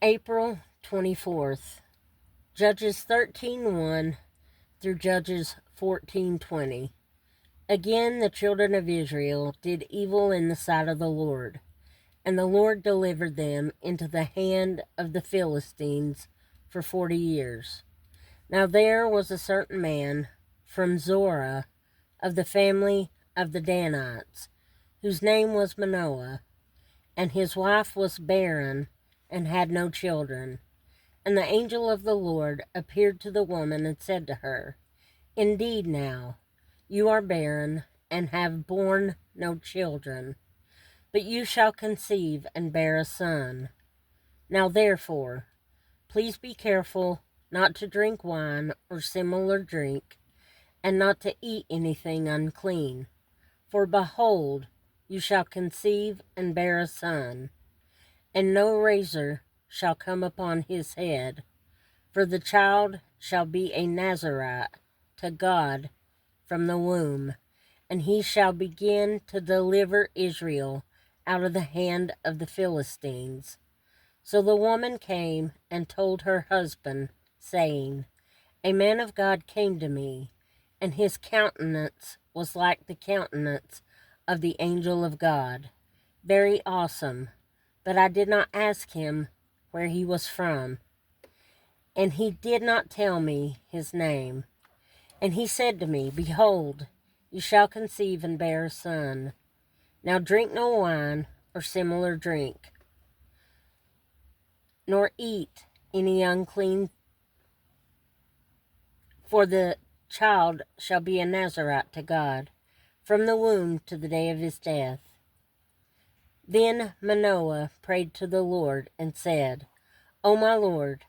April 24th, Judges 13:1 through Judges 14:20. Again the children of Israel did evil in the sight of the Lord, and the Lord delivered them into the hand of the Philistines for 40 years. Now there was a certain man from Zorah of the family of the Danites, whose name was Manoah, and his wife was barren and had no children. And the angel of the Lord appeared to the woman and said to her, Indeed now, you are barren and have borne no children, but you shall conceive and bear a son. Now therefore, please be careful not to drink wine or similar drink, and not to eat anything unclean. For behold, you shall conceive and bear a son, and no razor shall come upon his head, for the child shall be a Nazarite to God from the womb, and he shall begin to deliver Israel out of the hand of the Philistines. So the woman came and told her husband, saying, A man of God came to me, and his countenance was like the countenance of the angel of God, very awesome. But I did not ask him where he was from, and he did not tell me his name. And he said to me, Behold, you shall conceive and bear a son. Now drink no wine or similar drink, nor eat any unclean, for the child shall be a Nazarite to God from the womb to the day of his death. Then Manoah prayed to the Lord and said, O my Lord,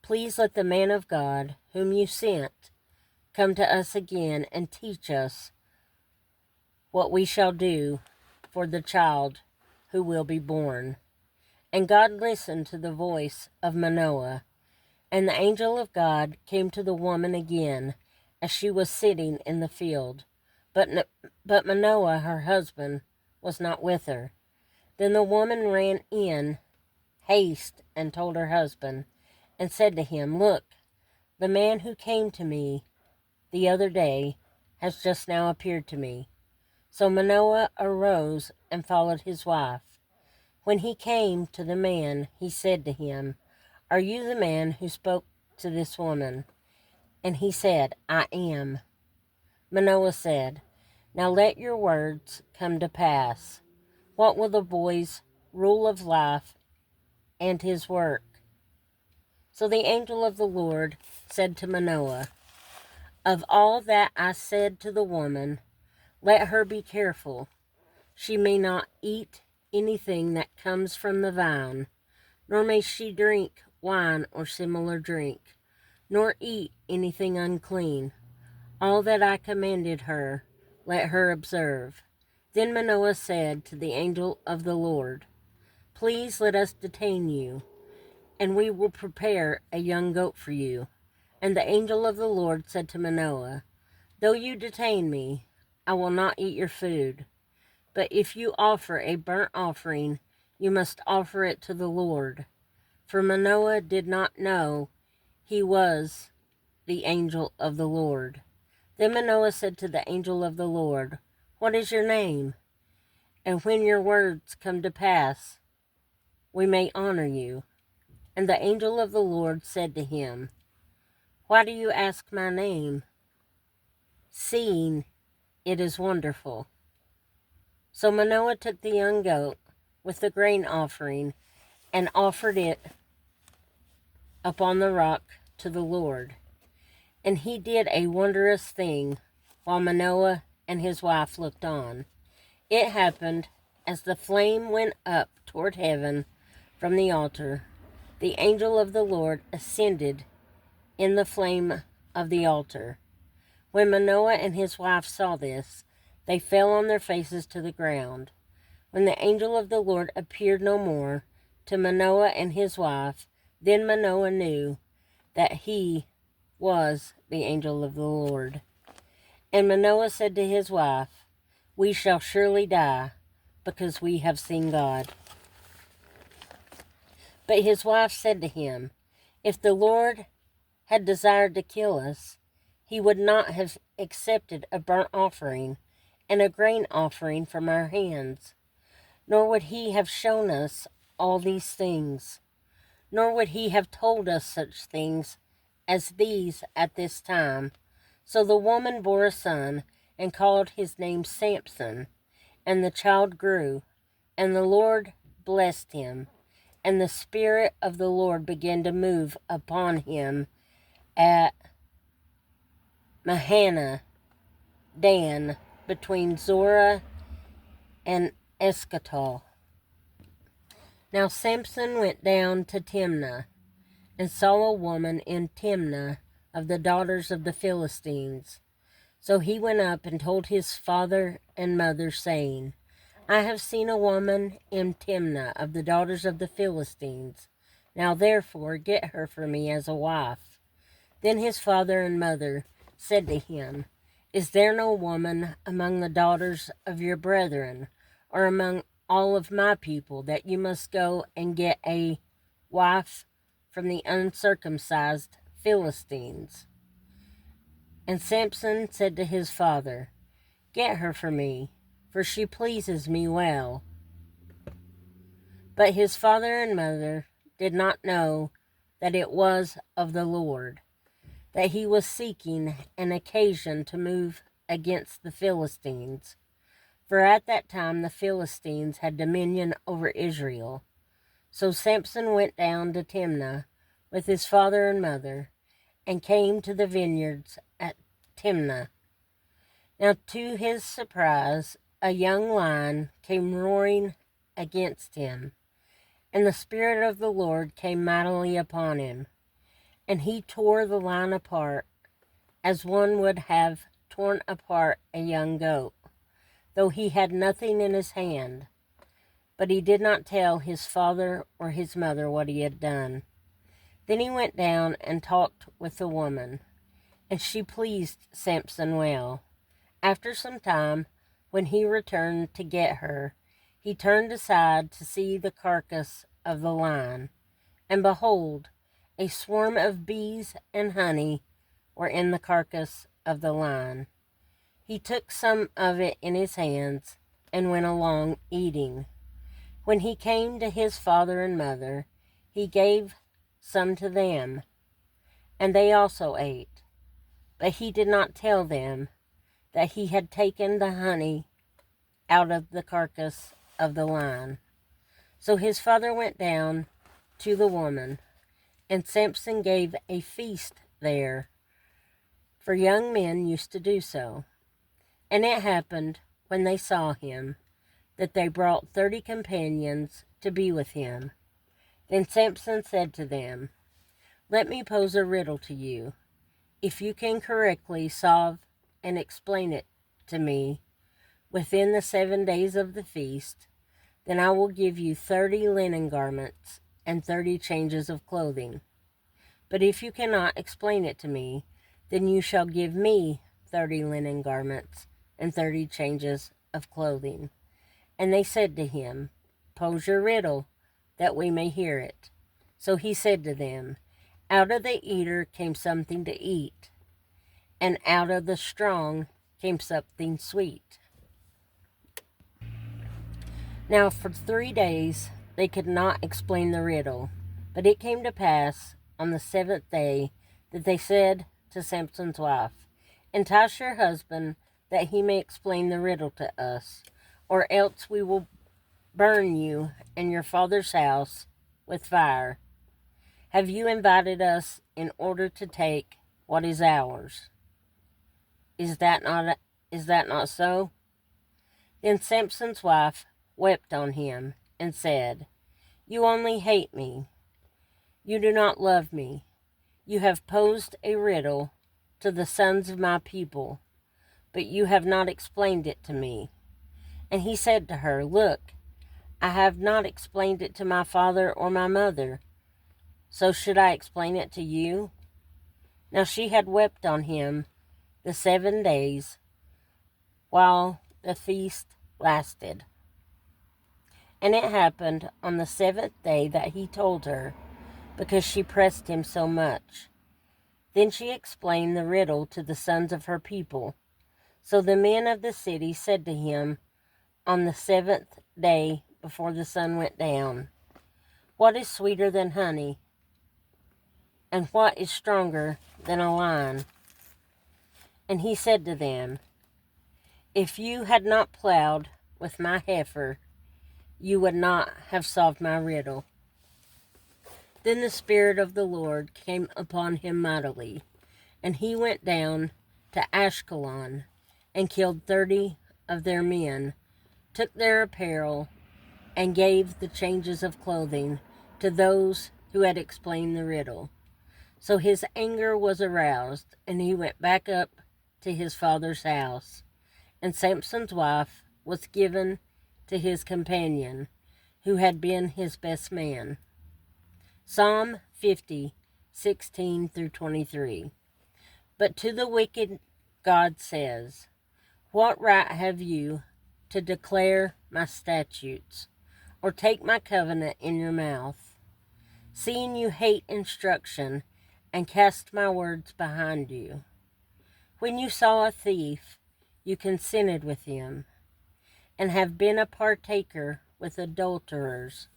please let the man of God whom you sent come to us again and teach us what we shall do for the child who will be born. And God listened to the voice of Manoah, and the angel of God came to the woman again as she was sitting in the field. But Manoah, her husband, was not with her. Then the woman ran in haste and told her husband, and said to him, Look, the man who came to me the other day has just now appeared to me. So Manoah arose and followed his wife. When he came to the man, he said to him, Are you the man who spoke to this woman? And he said, I am. Manoah said, Now let your words come to pass. What will the boy's rule of life and his work? So the angel of the Lord said to Manoah, Of all that I said to the woman, let her be careful. She may not eat anything that comes from the vine, nor may she drink wine or similar drink, nor eat anything unclean. All that I commanded her, let her observe. Then Manoah said to the angel of the Lord, Please let us detain you, and we will prepare a young goat for you. And the angel of the Lord said to Manoah, Though you detain me, I will not eat your food. But if you offer a burnt offering, you must offer it to the Lord. For Manoah did not know he was the angel of the Lord. Then Manoah said to the angel of the Lord, What is your name? And when your words come to pass, we may honor you. And the angel of the Lord said to him, Why do you ask my name, seeing it is wonderful? So Manoah took the young goat with the grain offering and offered it upon the rock to the Lord. And he did a wondrous thing while Manoah and his wife looked on. It happened as the flame went up toward heaven from the altar, the angel of the Lord ascended in the flame of the altar. When Manoah and his wife saw this, they fell on their faces to the ground. When the angel of the Lord appeared no more to Manoah and his wife, then Manoah knew that he was the angel of the Lord. And Manoah said to his wife, We shall surely die, because we have seen God. But his wife said to him, If the Lord had desired to kill us, he would not have accepted a burnt offering and a grain offering from our hands, nor would he have shown us all these things, nor would he have told us such things as these at this time. So the woman bore a son, and called his name Samson. And the child grew, and the Lord blessed him, and the Spirit of the Lord began to move upon him at Mahanaim, Dan, between Zorah and Eschatal. Now Samson went down to Timnah, and saw a woman in Timnah of the daughters of the Philistines. So he went up and told his father and mother, saying, I have seen a woman in Timnah of the daughters of the Philistines. Now therefore get her for me as a wife. Then his father and mother said to him, Is there no woman among the daughters of your brethren, or among all of my people, that you must go and get a wife from the uncircumcised Philistines? And Samson said to his father, Get her for me, for she pleases me well. But his father and mother did not know that it was of the Lord, that he was seeking an occasion to move against the Philistines. For at that time the Philistines had dominion over Israel. So Samson went down to Timnah with his father and mother, and came to the vineyards at Timnah. Now to his surprise, a young lion came roaring against him, and the Spirit of the Lord came mightily upon him. And he tore the lion apart, as one would have torn apart a young goat, though he had nothing in his hand. But he did not tell his father or his mother what he had done. Then he went down and talked with the woman, and she pleased Samson well. After some time, when he returned to get her, he turned aside to see the carcass of the lion, and behold, a swarm of bees and honey were in the carcass of the lion. He took some of it in his hands, and went along eating. When he came to his father and mother, he gave some to them, and they also ate. But he did not tell them that he had taken the honey out of the carcass of the lion. So his father went down to the woman, and Samson gave a feast there, for young men used to do so. And it happened, when they saw him, that they brought 30 companions to be with him. Then Samson said to them, Let me pose a riddle to you. If you can correctly solve and explain it to me within the 7 days of the feast, then I will give you 30 linen garments and 30 changes of clothing. But if you cannot explain it to me, then you shall give me 30 linen garments and 30 changes of clothing. And they said to him, Pose your riddle, that we may hear it. So he said to them, Out of the eater came something to eat, and out of the strong came something sweet. Now for 3 days they could not explain the riddle, but it came to pass on the 7th day that they said to Samson's wife, Entice your husband, that he may explain the riddle to us, or else we will burn you and your father's house with fire. Have you invited us in order to take what is ours? Is that not so? Then Samson's wife wept on him and said, You only hate me. You do not love me. You have posed a riddle to the sons of my people, but you have not explained it to me. And he said to her, Look, I have not explained it to my father or my mother, so should I explain it to you? Now she had wept on him the 7 days while the feast lasted. And it happened on the 7th day that he told her, because she pressed him so much. Then she explained the riddle to the sons of her people. So the men of the city said to him on the 7th day before the sun went down, "What is sweeter than honey? And what is stronger than a lion?" And he said to them, "If you had not plowed with my heifer, you would not have solved my riddle." Then the Spirit of the Lord came upon him mightily, and he went down to Ashkelon and killed 30 of their men, took their apparel, and gave the changes of clothing to those who had explained the riddle. So his anger was aroused, and he went back up to his father's house. And Samson's wife was given to his companion, who had been his best man. Psalm 50, 16 through 23. But to the wicked God says, "What right have you to declare my statutes, or take my covenant in your mouth? Seeing you hate instruction, and cast my words behind you. When you saw a thief, you consented with him, and have been a partaker with adulterers.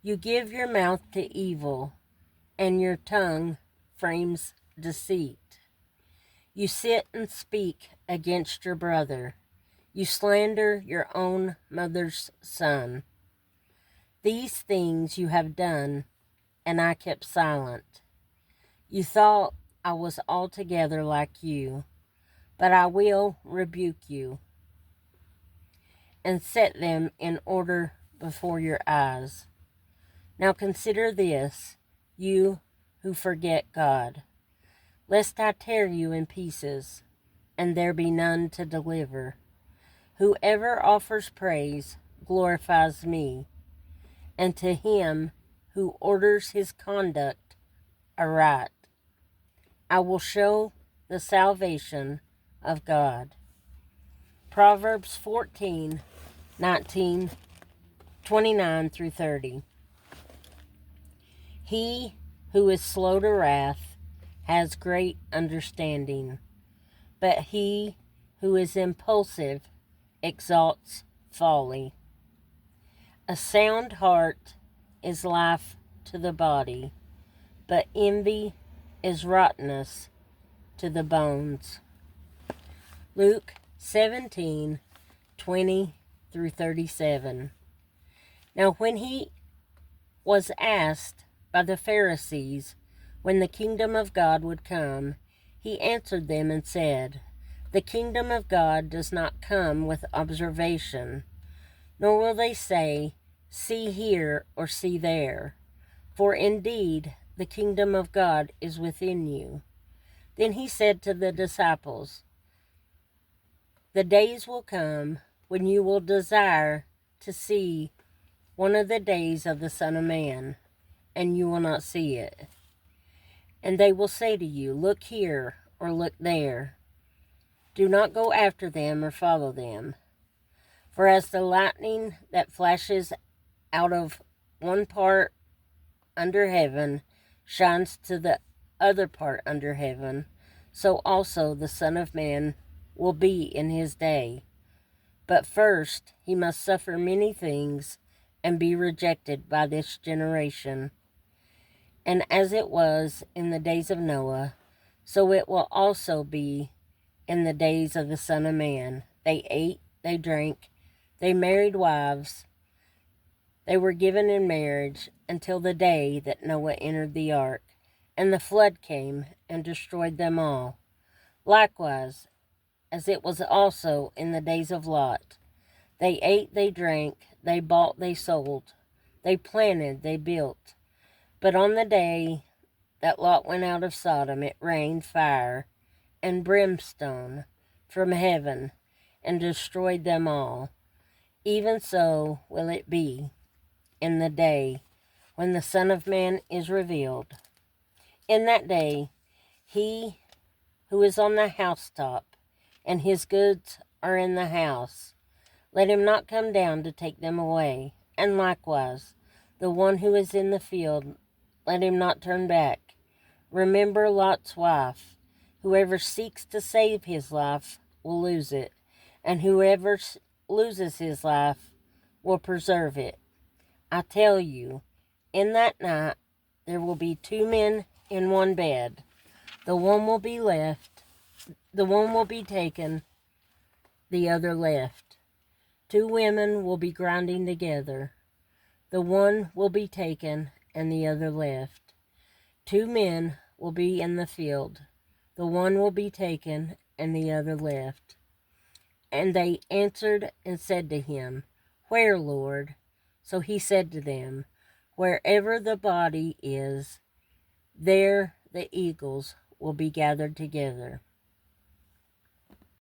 You give your mouth to evil, and your tongue frames deceit. You sit and speak against your brother. You slander your own mother's son. These things you have done, and I kept silent. You thought I was altogether like you, but I will rebuke you and set them in order before your eyes. Now consider this, you who forget God, lest I tear you in pieces, and there be none to deliver. Whoever offers praise glorifies me, and to him who orders his conduct aright, I will show the salvation of God." Proverbs 14, 19, 29 through 30. He who is slow to wrath has great understanding, but he who is impulsive exalts folly. A sound heart is life to the body, but envy is rottenness to the bones. Luke 17, 20 through 37. Now when he was asked by the Pharisees when the kingdom of God would come, he answered them and said, "The kingdom of God does not come with observation, nor will they say, 'See here,' or 'See there.' For indeed the kingdom of God is within you." Then he said to the disciples, "The days will come when you will desire to see one of the days of the Son of Man, and you will not see it. And they will say to you, 'Look here,' or 'Look there.' Do not go after them or follow them. For as the lightning that flashes out of one part under heaven shines to the other part under heaven, so also the Son of Man will be in his day. But first he must suffer many things and be rejected by this generation. And as it was in the days of Noah, so it will also be in the days of the Son of Man. They ate, they drank, they married wives, they were given in marriage until the day that Noah entered the ark, and the flood came and destroyed them all. Likewise, as it was also in the days of Lot. They ate, they drank, they bought, they sold, they planted, they built. But on the day that Lot went out of Sodom, it rained fire and brimstone from heaven and destroyed them all. Even so will it be in the day when the Son of Man is revealed. In that day, he who is on the housetop and his goods are in the house let him not come down to take them away. And likewise, the one who is in the field, let him not turn back. Remember Lot's wife. Whoever seeks to save his life will lose it, and whoever loses his life will preserve it. I tell you, in that night there will be 2 men in one bed. The one will be taken, the other left. 2 women will be grinding together. The one will be taken, and the other left. 2 men will be in the field. The one will be taken, and the other left. And they answered and said to him, Where, Lord? So he said to them, Wherever the body is, there the eagles will be gathered together.